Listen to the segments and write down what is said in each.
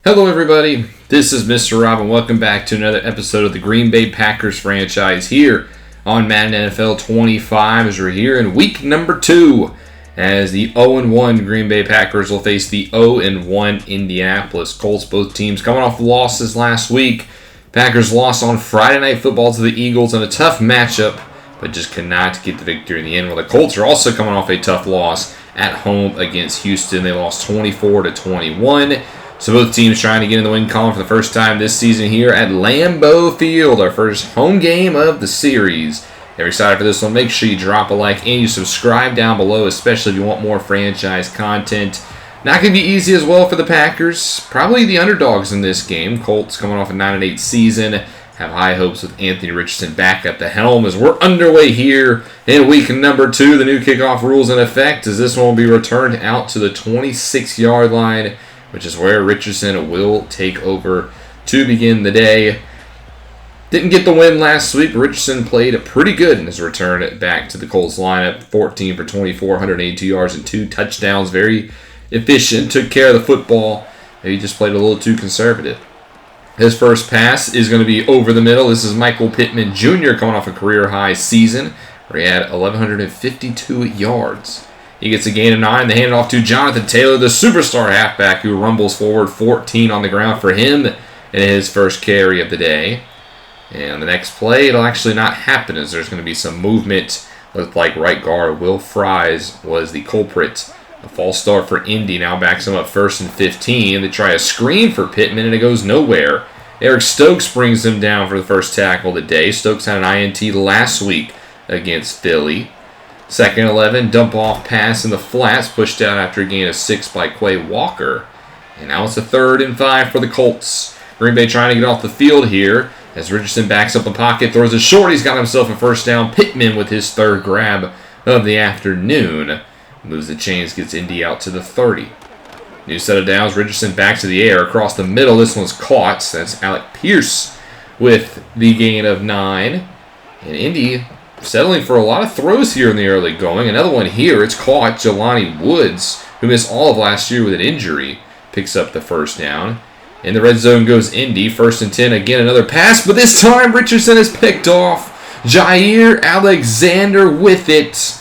Hello everybody, this is Mr. Rob and welcome back to another episode of the Green Bay Packers franchise here on Madden NFL 25 as we're here in week number 2 as the 0-1 Green Bay Packers will face the 0-1 Indianapolis Colts. Both teams coming off losses last week. Packers lost on Friday Night Football to the Eagles in a tough matchup but just could not get the victory in the end. While the Colts are also coming off a tough loss at home against Houston. They lost 24-21. So both teams trying to get in the win column for the first time this season here at Lambeau Field, our first home game of the series. Very excited for this one. Make sure you drop a like and you subscribe down below, especially if you want more franchise content. Not going to be easy as well for the Packers. Probably the underdogs in this game. Colts coming off a 9-8 season. Have high hopes with Anthony Richardson back at the helm as we're underway here in week number 2. The new kickoff rules in effect as this one will be returned out to the 26-yard line, which is where Richardson will take over to begin the day. Didn't get the win last week. Richardson played pretty good in his return back to the Colts lineup. 14 for 24, 182 yards and 2 touchdowns. Very efficient, took care of the football. Maybe just played a little too conservative. His first pass is going to be over the middle. This is Michael Pittman Jr. coming off a career-high season where he had 1,152 yards. He gets a gain of 9. They hand it off to Jonathan Taylor, the superstar halfback who rumbles forward. 14 on the ground for him in his first carry of the day. And the next play, it'll actually not happen as there's going to be some movement. Looked like right guard Will Fries was the culprit. A false start for Indy now backs him up 1st and 15. They try a screen for Pittman and it goes nowhere. Eric Stokes brings him down for the first tackle of the day. Stokes had an INT last week against Philly. 2nd and 11, dump off pass in the flats, pushed out after a gain of 6 by Quay Walker. And now it's a 3rd and 5 for the Colts. Green Bay trying to get off the field here as Richardson backs up the pocket, throws it short. He's got himself a first down. Pittman with his 3rd grab of the afternoon. Moves the chains, gets Indy out to the 30. New set of downs. Richardson back to the air across the middle. This one's caught. That's Alec Pierce with the gain of 9. And Indy settling for a lot of throws here in the early going. Another one here. It's caught. Jelani Woods, who missed all of last year with an injury, picks up the first down. In the red zone goes Indy. 1st and 10. Again, another pass, but this time Richardson is picked off. Jair Alexander with it.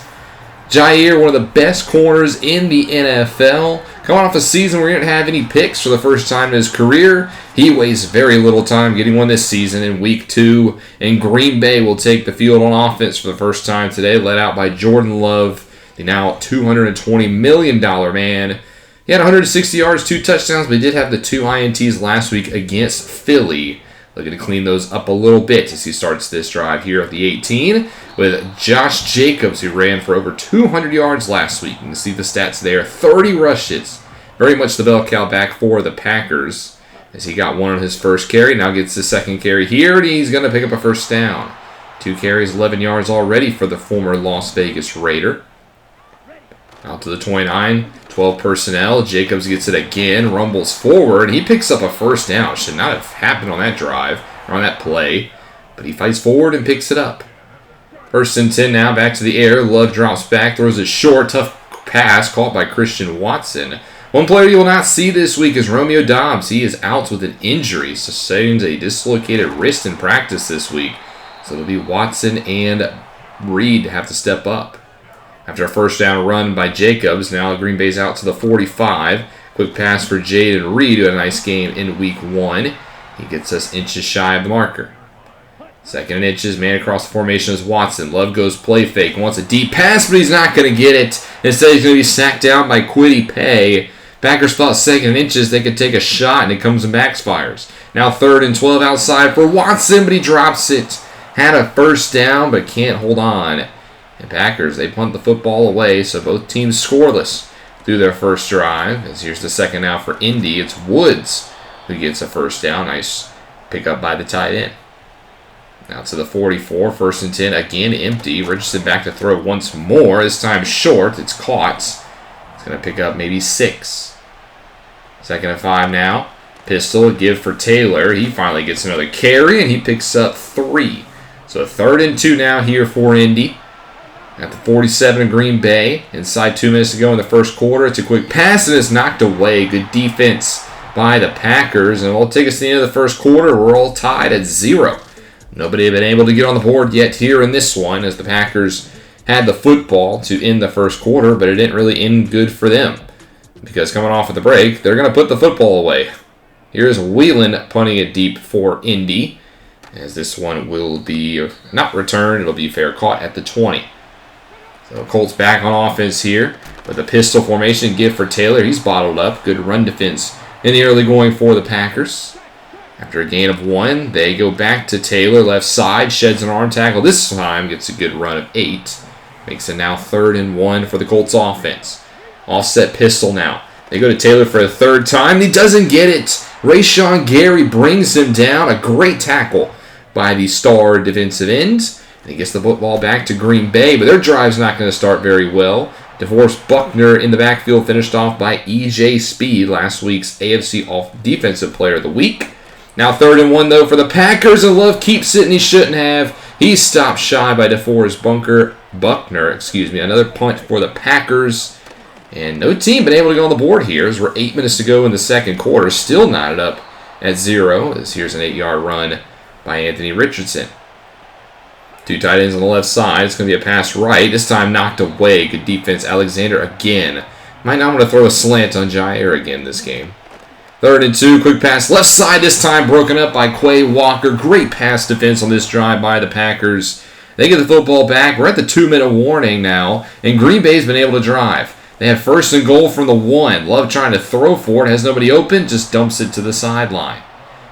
Jair, one of the best corners in the NFL. Coming off a season where he didn't have any picks for the first time in his career. He wastes very little time getting one this season in week 2. And Green Bay will take the field on offense for the first time today, led out by Jordan Love, the now $220 million man. He had 160 yards, 2 touchdowns, but he did have the 2 INTs last week against Philly. Looking to clean those up a little bit as he starts this drive here at the 18 with Josh Jacobs, who ran for over 200 yards last week. You can see the stats there. 30 rushes. Very much the bell cow back for the Packers as he got one on his first carry. Now gets his 2nd carry here, and he's going to pick up a first down. 2 carries, 11 yards already for the former Las Vegas Raider. Out to the 29, 12 personnel. Jacobs gets it again, rumbles forward. He picks up a first down. Should not have happened on that drive, or on that play. But he fights forward and picks it up. 1st and 10 now, back to the air. Love drops back, throws it short. Tough pass caught by Christian Watson. One player you will not see this week is Romeo Doubs. He is out with an injury. Sustains a dislocated wrist in practice this week. So it'll be Watson and Reed to have to step up. After a first down run by Jacobs, now Green Bay's out to the 45. Quick pass for Jaden Reed, who had a nice game in week 1. He gets us inches shy of the marker. 2nd and inches, man across the formation is Watson. Love goes play fake, wants a deep pass, but he's not going to get it. Instead, he's going to be sacked down by Kwity Paye. Packers thought 2nd and inches, they could take a shot, and it comes and backfires. Now 3rd and 12 outside for Watson, but he drops it. Had a first down, but can't hold on. And Packers, they punt the football away, so both teams scoreless through their first drive. As here's the 2nd now for Indy. It's Woods who gets a first down. Nice pickup by the tight end. Now to the 44, 1st and 10, again empty. Richardson back to throw once more. This time short. It's caught. It's going to pick up maybe 6. 2nd and 5 now. Pistol, give for Taylor. He finally gets another carry, and he picks up 3. So 3rd and 2 now here for Indy. At the 47 of Green Bay. Inside 2 minutes to go in the first quarter. It's a quick pass, and it's knocked away. Good defense by the Packers. And it'll take us to the end of the first quarter. We're all tied at 0. Nobody had been able to get on the board yet here in this one, as the Packers had the football to end the first quarter, but it didn't really end good for them, because coming off of the break, they're going to put the football away. Here's Whelan punting it deep for Indy, as this one will be not returned. It'll be fair caught at the 20. So Colts back on offense here with a pistol formation. Give for Taylor. He's bottled up. Good run defense in the early going for the Packers. After a gain of 1, they go back to Taylor, left side, sheds an arm tackle. This time gets a good run of 8. Makes it now 3rd and 1 for the Colts offense. Offset pistol now. They go to Taylor for a 3rd time. He doesn't get it. Rashawn Gary brings him down. A great tackle by the star defensive end. And he gets the football back to Green Bay, but their drive's not going to start very well. DeForest Buckner in the backfield, finished off by E.J. Speed, last week's AFC Defensive Player of the Week. Now 3rd and 1, though, for the Packers, and Love keeps it, and he shouldn't have. He's stopped shy by DeForest Buckner. Another punt for the Packers. And no team been able to get on the board here, as we're 8 minutes to go in the second quarter. Still knotted up at 0. Here's an 8-yard run by Anthony Richardson. 2 tight ends on the left side. It's going to be a pass right. This time knocked away. Good defense. Alexander again. Might not want to throw a slant on Jair again this game. 3rd and 2. Quick pass left side. This time broken up by Quay Walker. Great pass defense on this drive by the Packers. They get the football back. We're at the 2-minute warning now. And Green Bay's been able to drive. They have 1st and goal from the 1. Love trying to throw for it. Has nobody open. Just dumps it to the sideline.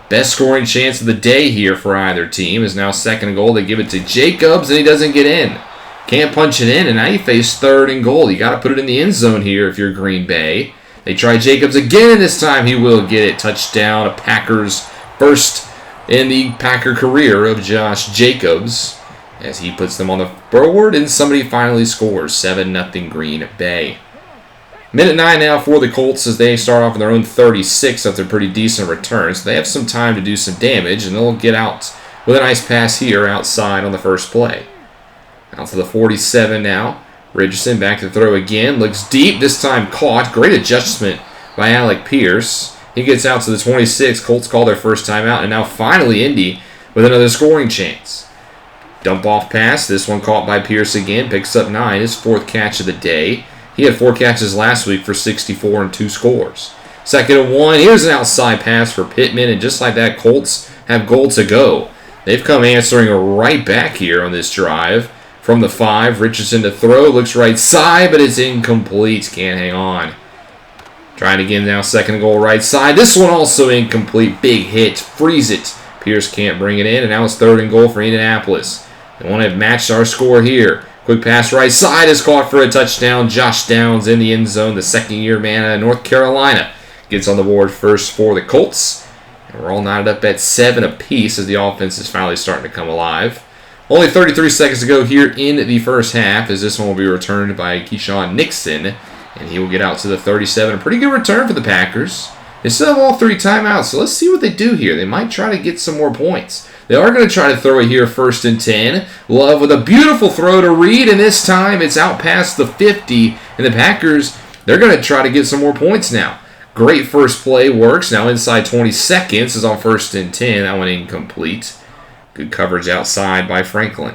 Best scoring chance of the day here for either team is now 2nd and goal. They give it to Jacobs, and he doesn't get in. Can't punch it in, and now you face 3rd and goal. You got to put it in the end zone here if you're Green Bay. They try Jacobs again, and this time he will get it. Touchdown, a Packers first in the Packer career of Josh Jacobs, as he puts them on the board, and somebody finally scores. 7-0 Green Bay. Minute 9 now for the Colts, as they start off on their own 36 after a pretty decent return. So they have some time to do some damage, and they'll get out with a nice pass here outside on the first play. Out to the 47 now. Richardson back to throw again. Looks deep, this time caught. Great adjustment by Alec Pierce. He gets out to the 26. Colts call their first timeout, and now finally Indy with another scoring chance. Dump off pass. This one caught by Pierce again. Picks up 9. His 4th catch of the day. He had 4 catches last week for 64 and 2 scores. 2nd and 1. Here's an outside pass for Pittman, and just like that, Colts have goal to go. They've come answering right back here on this drive. From the 5, Richardson to throw. Looks right side, but it's incomplete. Can't hang on. Trying again now, 2nd and goal right side. This one also incomplete. Big hit. Freeze it. Pierce can't bring it in, and now it's 3rd and goal for Indianapolis. They want to match our score here. Quick pass right side is caught for a touchdown. Josh Downs in the end zone. The 2nd-year man out of North Carolina gets on the board first for the Colts. And we're all knotted up at 7 apiece as the offense is finally starting to come alive. Only 33 seconds to go here in the first half, as this one will be returned by Keyshawn Nixon. And he will get out to the 37. A pretty good return for the Packers. They still have all 3 timeouts, so let's see what they do here. They might try to get some more points. They are going to try to throw it here 1st and 10. Love with a beautiful throw to Reed, and this time it's out past the 50. And the Packers, they're going to try to get some more points now. Great first play works. Now inside 20 seconds is on 1st and 10. That one incomplete. Good coverage outside by Franklin.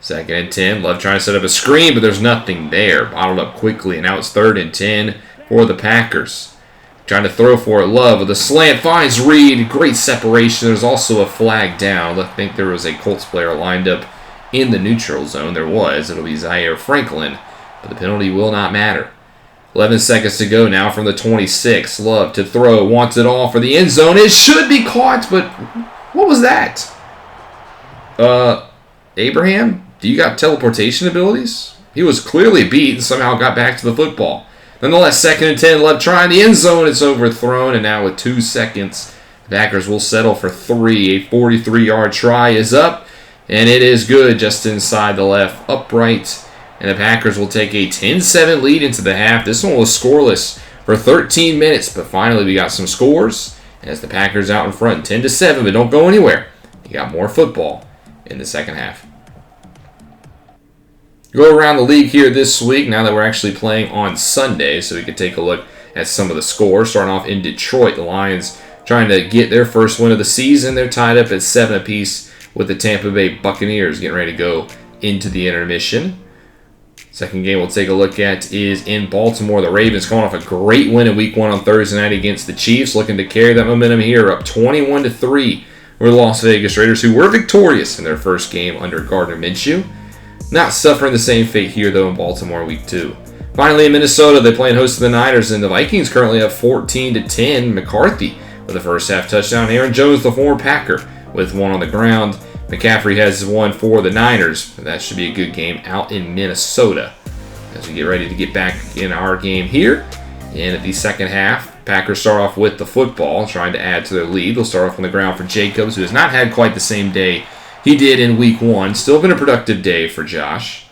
2nd and 10. Love trying to set up a screen, but there's nothing there. Bottled up quickly, and now it's 3rd and 10 for the Packers. Trying to throw for it. Love with a slant. Finds Reed. Great separation. There's also a flag down. I think there was a Colts player lined up in the neutral zone. There was. It'll be Zaire Franklin. But the penalty will not matter. 11 seconds to go now from the 26. Love to throw. Wants it all for the end zone. It should be caught, but what was that? Abraham? Do you got teleportation abilities? He was clearly beat and somehow got back to the football. Nonetheless, 2nd and 10, Love trying the end zone. It's overthrown, and now with 2 seconds, the Packers will settle for 3. A 43-yard try is up, and it is good just inside the left upright. And the Packers will take a 10-7 lead into the half. This one was scoreless for 13 minutes, but finally we got some scores. As the Packers out in front, 10-7, but don't go anywhere. You got more football in the second half. Go around the league here this week, now that we're actually playing on Sunday, so we can take a look at some of the scores. Starting off in Detroit, the Lions trying to get their first win of the season. They're tied up at 7 apiece with the Tampa Bay Buccaneers getting ready to go into the intermission. Second game we'll take a look at is in Baltimore. The Ravens coming off a great win in Week 1 on Thursday night against the Chiefs, looking to carry that momentum here, up 21-3 over the Las Vegas Raiders, who were victorious in their first game under Gardner Minshew. Not suffering the same fate here, though, in Baltimore Week 2. Finally, in Minnesota, they play host to the Niners, and the Vikings currently have 14-10. McCarthy with the first half touchdown. Aaron Jones, the former Packer, with one on the ground. McCaffrey has one for the Niners. That should be a good game out in Minnesota as we get ready to get back in our game here. And at the second half, Packers start off with the football, trying to add to their lead. They'll start off on the ground for Jacobs, who has not had quite the same day he did in Week 1. Still been a productive day for Josh.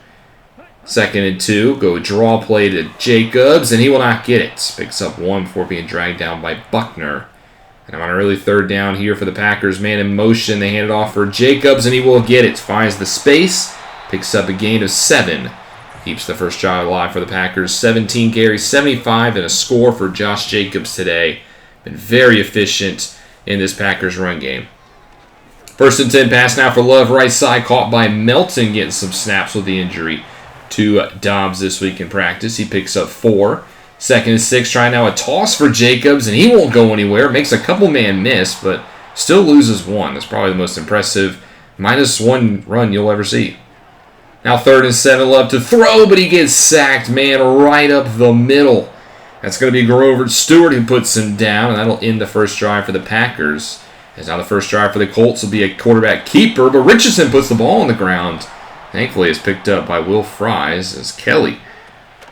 2nd and 2, go draw play to Jacobs, and he will not get it. Picks up one before being dragged down by Buckner. And I'm on a really 3rd down here for the Packers. Man in motion, they hand it off for Jacobs, and he will get it. Finds the space, picks up a gain of 7. Keeps the first drive alive for the Packers. 17 carries, 75, and a score for Josh Jacobs today. Been very efficient in this Packers run game. 1st and 10 pass now for Love, right side, caught by Melton, getting some snaps with the injury to Dobbs this week in practice. He picks up 4. 2nd and 6, trying now a toss for Jacobs, and he won't go anywhere. Makes a couple man miss, but still loses 1. That's probably the most impressive -1 run you'll ever see. Now 3rd and 7, Love to throw, but he gets sacked, man, right up the middle. That's going to be Grover Stewart who puts him down, and that'll end the first drive for the Packers. As now the first drive for the Colts will be a quarterback keeper, but Richardson puts the ball on the ground. Thankfully, it's picked up by Will Fries as Kelly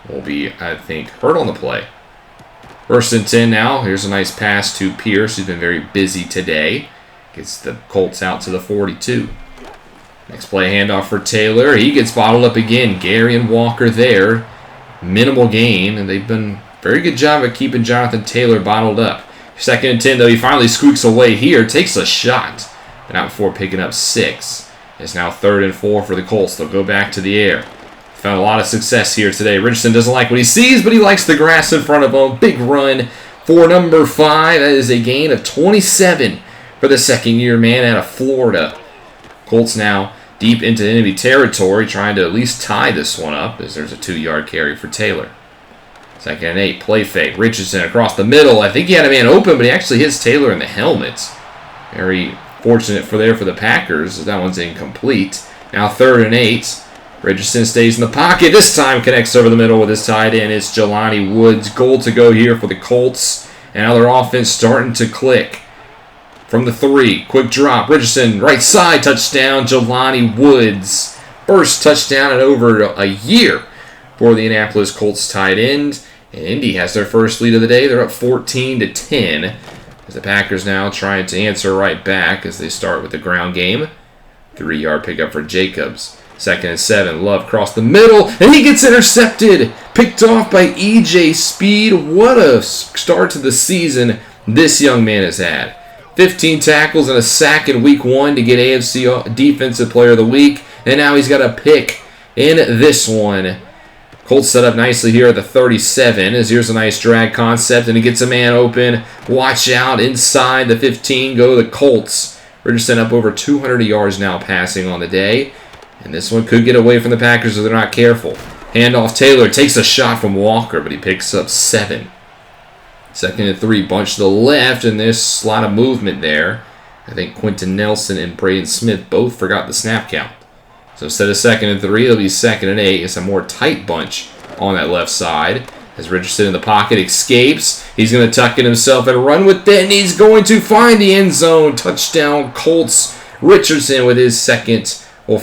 will be, I think, hurt on the play. 1st and 10 now. Here's a nice pass to Pierce, who's been very busy today. Gets the Colts out to the 42. Next play, handoff for Taylor. He gets bottled up again. Gary and Walker there. Minimal gain, and they've done a very good job of keeping Jonathan Taylor bottled up. 2nd and 10, though, he finally squeaks away here. Takes a shot, but not before picking up 6. It's now 3rd and 4 for the Colts. They'll go back to the air. Found a lot of success here today. Richardson doesn't like what he sees, but he likes the grass in front of him. Big run for number 5. That is a gain of 27 for the second-year man out of Florida. Colts now deep into enemy territory, trying to at least tie this one up as there's a 2-yard carry for Taylor. 2nd and 8, play fake. Richardson across the middle. I think he had a man open, but he actually hits Taylor in the helmet. Very fortunate for the Packers. That one's incomplete. Now 3rd and 8. Richardson stays in the pocket. This time connects over the middle with his tight end. It's Jelani Woods. Goal to go here for the Colts. And now their offense starting to click. From the 3, quick drop. Richardson, right side, touchdown. Jelani Woods. First touchdown in over a year for the Indianapolis Colts tight end. And Indy has their first lead of the day. They're up 14-10. As the Packers now trying to answer right back as they start with the ground game. 3-yard pickup for Jacobs. 2nd and 7, Love across the middle, and he gets intercepted. Picked off by E.J. Speed. What a start to the season this young man has had. 15 tackles and a sack in Week 1 to get AFC Defensive Player of the Week, and now he's got a pick in this one. Colts set up nicely here at the 37, as here's a nice drag concept, and he gets a man open. Watch out, inside the 15 go the Colts. Richardson up over 200 yards now passing on the day. And this one could get away from the Packers if they're not careful. Handoff, Taylor takes a shot from Walker, but he picks up 7. 2nd and 3, bunch to the left, and there's a lot of movement there. I think Quentin Nelson and Braden Smith both forgot the snap count. So instead of 2nd and 3, it'll be 2nd and 8. It's a more tight bunch on that left side. As Richardson in the pocket escapes, he's going to tuck in himself and run with it, and he's going to find the end zone. Touchdown, Colts. Richardson with his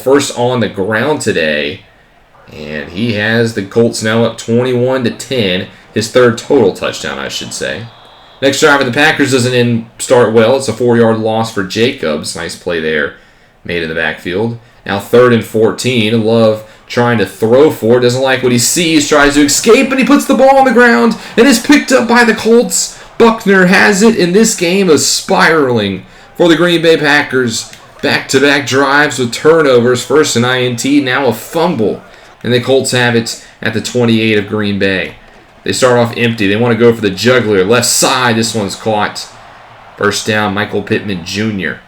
first on the ground today. And he has the Colts now up 21-10. His 3rd total touchdown, I should say. Next drive of the Packers doesn't start well. It's a 4-yard loss for Jacobs. Nice play there made in the backfield. Now 3rd and 14. Love trying to throw for it. Doesn't like what he sees. Tries to escape, and he puts the ball on the ground. And is picked up by the Colts. Buckner has it in this game of spiraling for the Green Bay Packers. Back-to-back drives with turnovers. First an INT, now a fumble. And the Colts have it at the 28 of Green Bay. They start off empty. They want to go for the juggler. Left side. This one's caught. First down, Michael Pittman Jr.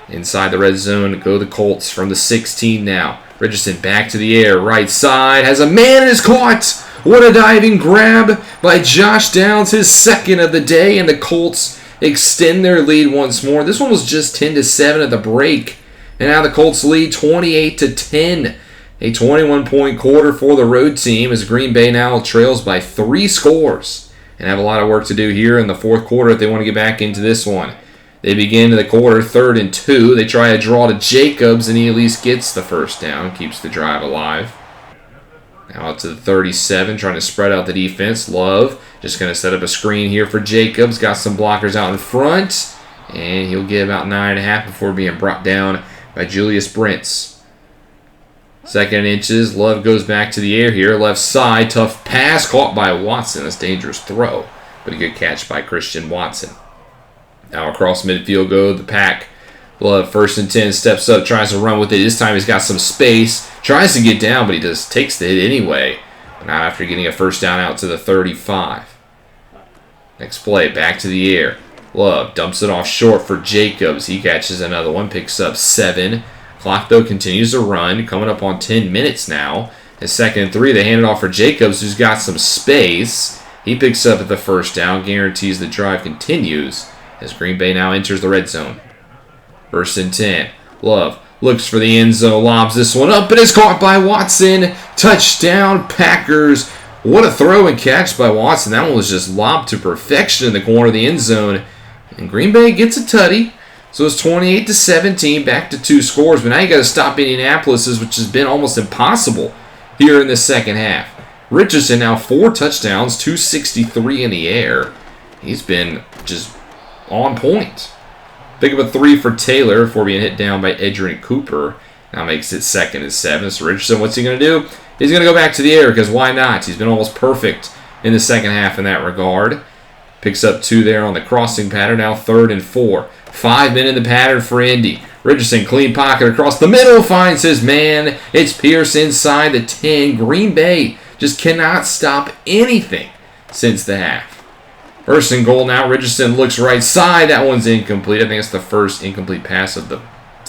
Inside the red zone, go the Colts from the 16 now. Richardson back to the air. Right side. Has a man and is caught. What a diving grab by Josh Downs. His second of the day. And the Colts extend their lead once more. This one was just 10-7 at the break. And now the Colts lead 28-10. A 21-point quarter for the road team as Green Bay now trails by 3 scores. And have a lot of work to do here in the fourth quarter if they want to get back into this one. They begin the quarter 3rd and 2. They try a draw to Jacobs, and he at least gets the first down, keeps the drive alive. Now up to the 37, trying to spread out the defense. Love just going to set up a screen here for Jacobs. Got some blockers out in front, and he'll get about 9.5 before being brought down by Julius Brents. 2nd and inches. Love goes back to the air here. Left side, tough pass caught by Watson. That's a dangerous throw, but a good catch by Christian Watson. Now across midfield go the Pack. Love 1st and 10, steps up, tries to run with it. This time he's got some space. Tries to get down, but he just takes the hit anyway. But now after getting a first down out to the 35. Next play, back to the air. Love dumps it off short for Jacobs. He catches another one, picks up 7. Clock, though, continues to run, coming up on 10 minutes now. At 2nd and 3, they hand it off for Jacobs, who's got some space. He picks up at the first down, guarantees the drive continues as Green Bay now enters the red zone. 1st and 10. Love looks for the end zone, lobs this one up, but it's caught by Watson. Touchdown, Packers. What a throw and catch by Watson. That one was just lobbed to perfection in the corner of the end zone. And Green Bay gets a tutty. So it's 28-17, back to 2 scores. But now you got to stop Indianapolis, which has been almost impossible here in the second half. Richardson now 4 touchdowns, 263 in the air. He's been just on point. Pick up a 3 for Taylor before being hit down by Edgerrin Cooper. Now makes it 2nd and 7. So Richardson, what's he going to do? He's going to go back to the air because why not? He's been almost perfect in the second half in that regard. Picks up 2 there on the crossing pattern. Now 3rd and 4. 5 men in the pattern for Indy. Richardson, clean pocket across the middle, finds his man. It's Pierce inside the 10. Green Bay just cannot stop anything since the half. 1st and goal now. Richardson looks right side. That one's incomplete. I think it's the first incomplete pass of the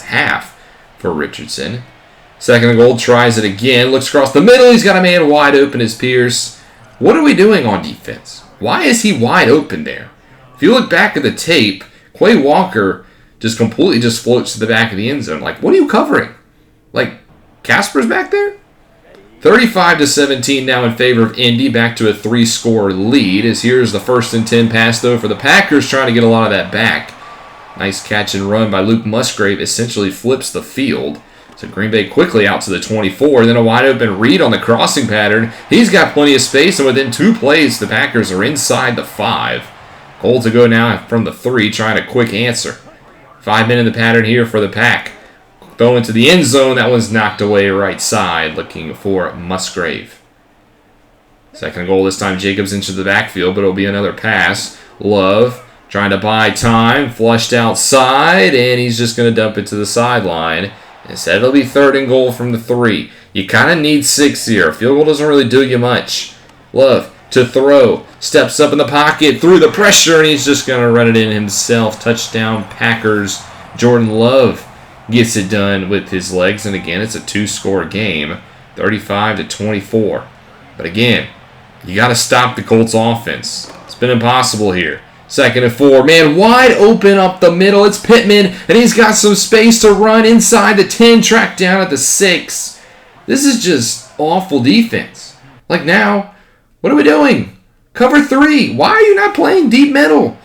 half for Richardson. 2nd and goal, tries it again. Looks across the middle. He's got a man wide open as Pierce. What are we doing on defense? Why is he wide open there? If you look back at the tape, Quay Walker just completely just floats to the back of the end zone. Like, what are you covering? Like, Casper's back there? 35-17 now in favor of Indy, back to a 3-score lead. As here's the 1st and 10 pass, though, for the Packers, trying to get a lot of that back. Nice catch and run by Luke Musgrave, essentially flips the field. So Green Bay quickly out to the 24, then a wide open read on the crossing pattern. He's got plenty of space, and within 2 plays, the Packers are inside the 5. Goal to go now from the 3, trying a quick answer. 5 men in the pattern here for the Pack. Going to the end zone, that one's knocked away right side, looking for Musgrave. 2nd goal this time, Jacobs into the backfield, but it'll be another pass. Love trying to buy time, flushed outside, and he's just going to dump it to the sideline. Instead, it'll be 3rd and goal from the 3. You kind of need 6 here. Field goal doesn't really do you much. Love to throw. Steps up in the pocket, through the pressure, and he's just going to run it in himself. Touchdown, Packers. Jordan Love gets it done with his legs, and again, it's a 2-score game, 35-24. But again, you got to stop the Colts offense. It's been impossible here. 2nd and 4. Man, wide open up the middle. It's Pittman, and he's got some space to run inside the 10, tracked down at the 6. This is just awful defense. Like now, what are we doing? Cover 3. Why are you not playing deep middle?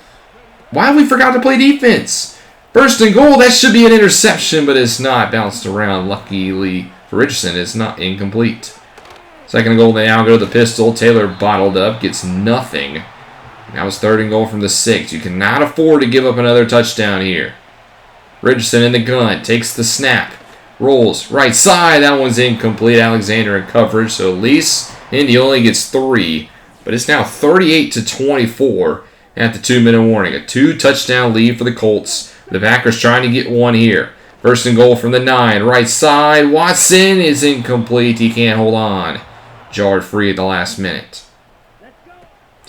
Why have we forgot to play defense? 1st and goal, that should be an interception, but it's not. Bounced around. Luckily for Richardson, it's not incomplete. 2nd and goal, they now go to the pistol. Taylor bottled up, gets nothing. Now it's 3rd and goal from the 6. You cannot afford to give up another touchdown here. Richardson in the gun, takes the snap. Rolls right side, that one's incomplete. Alexander in coverage, so at least Indy only gets 3. But it's now 38-24 at the 2-minute warning. A 2-touchdown lead for the Colts. The Packers trying to get one here. 1st and goal from the 9. Right side. Watson is incomplete. He can't hold on. Jarred free at the last minute.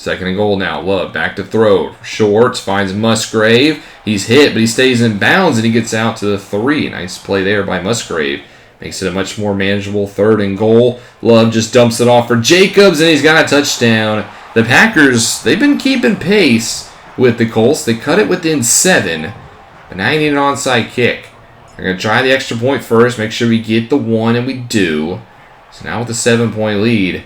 Second and goal now. Love back to throw. Schwartz finds Musgrave. He's hit, but he stays in bounds, and he gets out to the 3. Nice play there by Musgrave. Makes it a much more manageable third and goal. Love just dumps it off for Jacobs, and he's got a touchdown. The Packers, they've been keeping pace with the Colts. They cut it within 7, but now you need an onside kick. They're going to try the extra point first, make sure we get the 1, and we do. So now with the 7-point lead,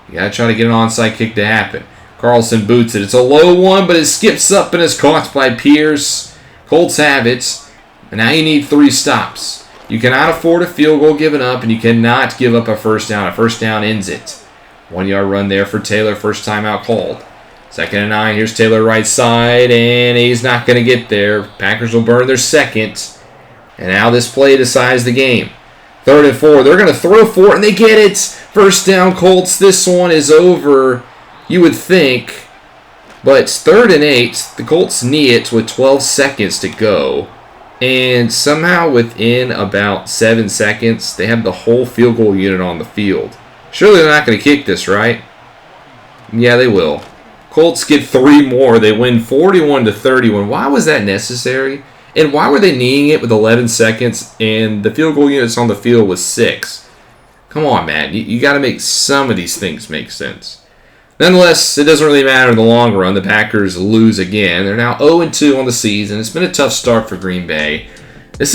you got to try to get an onside kick to happen. Carlson boots it. It's a low one, but it skips up and is caught by Pierce. Colts have it. And now you need 3 stops. You cannot afford a field goal given up, and you cannot give up a first down. A first down ends it. 1-yard run there for Taylor. First timeout called. 2nd and 9. Here's Taylor right side, and he's not going to get there. Packers will burn their second. And now this play decides the game. 3rd and 4. They're going to throw for it, and they get it. First down, Colts. This one is over. You would think, but it's 3rd and 8. The Colts knee it with 12 seconds to go. And somehow within about 7 seconds, they have the whole field goal unit on the field. Surely they're not going to kick this, right? Yeah, they will. Colts get 3 more. They win 41-31. Why was that necessary? And why were they kneeing it with 11 seconds and the field goal units on the field was 6? Come on, man. You got to make some of these things make sense. Nonetheless, it doesn't really matter in the long run. The Packers lose again. They're now 0-2 on the season. It's been a tough start for Green Bay. It's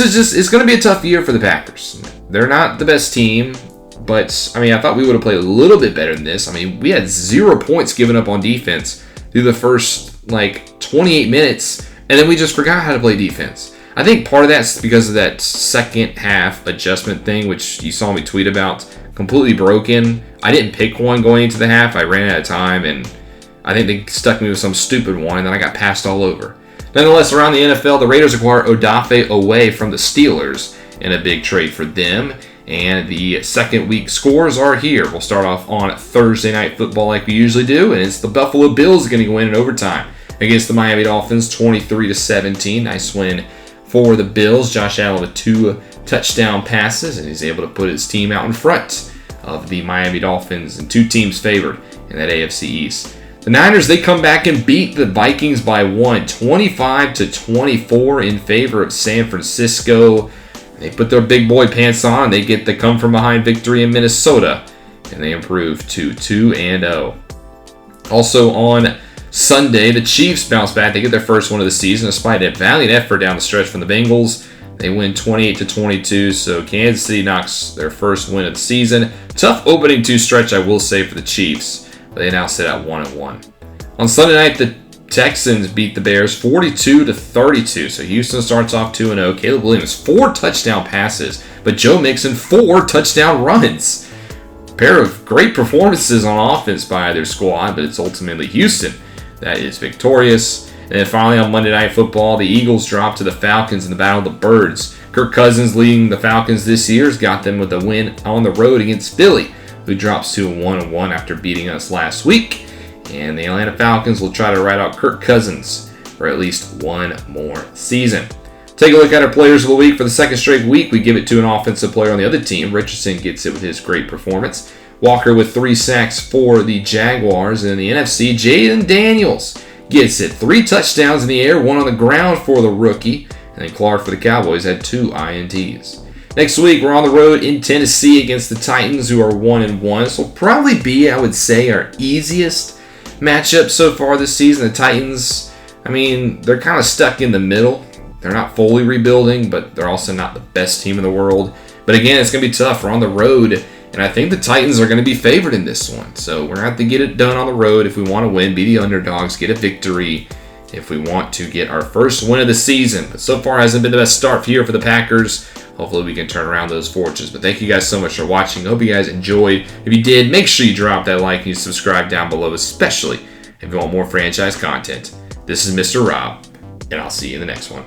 going to be a tough year for the Packers. They're not the best team, but, I thought we would have played a little bit better than this. We had 0 points given up on defense through the first, 28 minutes, and then we just forgot how to play defense. I think part of that's because of that second half adjustment thing, which you saw me tweet about. Completely broken. I didn't pick one going into the half. I ran out of time, and I think they stuck me with some stupid one, and then I got passed all over. Nonetheless, around the NFL, the Raiders acquire Odafe away from the Steelers in a big trade for them, and the second week scores are here. We'll start off on Thursday Night Football like we usually do, and it's the Buffalo Bills going to go in overtime against the Miami Dolphins, 23-17. Nice win for the Bills. Josh Allen with 2 touchdown passes, and he's able to put his team out in front of the Miami Dolphins and 2 teams favored in that AFC East. The Niners, they come back and beat the Vikings by 1, 25-24 in favor of San Francisco. They put their big boy pants on, and they get the come from behind victory in Minnesota, and they improve to 2-0. Also on Sunday, the Chiefs bounce back. They get their first win of the season despite a valiant effort down the stretch from the Bengals. They win 28-22, so Kansas City knocks their first win of the season. Tough opening 2 stretch, I will say, for the Chiefs, but they now sit at 1-1. On Sunday night, the Texans beat the Bears 42-32, so Houston starts off 2-0. Caleb Williams, 4 touchdown passes, but Joe Mixon, 4 touchdown runs. A pair of great performances on offense by their squad, but it's ultimately Houston that is victorious. And then finally on Monday Night Football, the Eagles drop to the Falcons in the Battle of the Birds. Kirk Cousins leading the Falcons this year has got them with a win on the road against Philly, who drops to 1-1 after beating us last week. And the Atlanta Falcons will try to ride out Kirk Cousins for at least one more season. Take a look at our players of the week. For the second straight week, we give it to an offensive player on the other team. Richardson gets it with his great performance. Walker with 3 sacks for the Jaguars. And in the NFC, Jaden Daniels gets it. 3 touchdowns in the air, 1 on the ground for the rookie. And then Clark for the Cowboys had 2 INTs. Next week, we're on the road in Tennessee against the Titans, who are 1-1. This will probably be, I would say, our easiest matchup so far this season. The Titans, they're kind of stuck in the middle. They're not fully rebuilding, but they're also not the best team in the world. But again, it's going to be tough. We're on the road, and I think the Titans are going to be favored in this one. So we're going to have to get it done on the road if we want to win, be the underdogs, get a victory if we want to get our first win of the season. But so far hasn't been the best start here for the Packers. Hopefully we can turn around those fortunes. But thank you guys so much for watching. I hope you guys enjoyed. If you did, make sure you drop that like and you subscribe down below, especially if you want more franchise content. This is Mr. Rob, and I'll see you in the next one.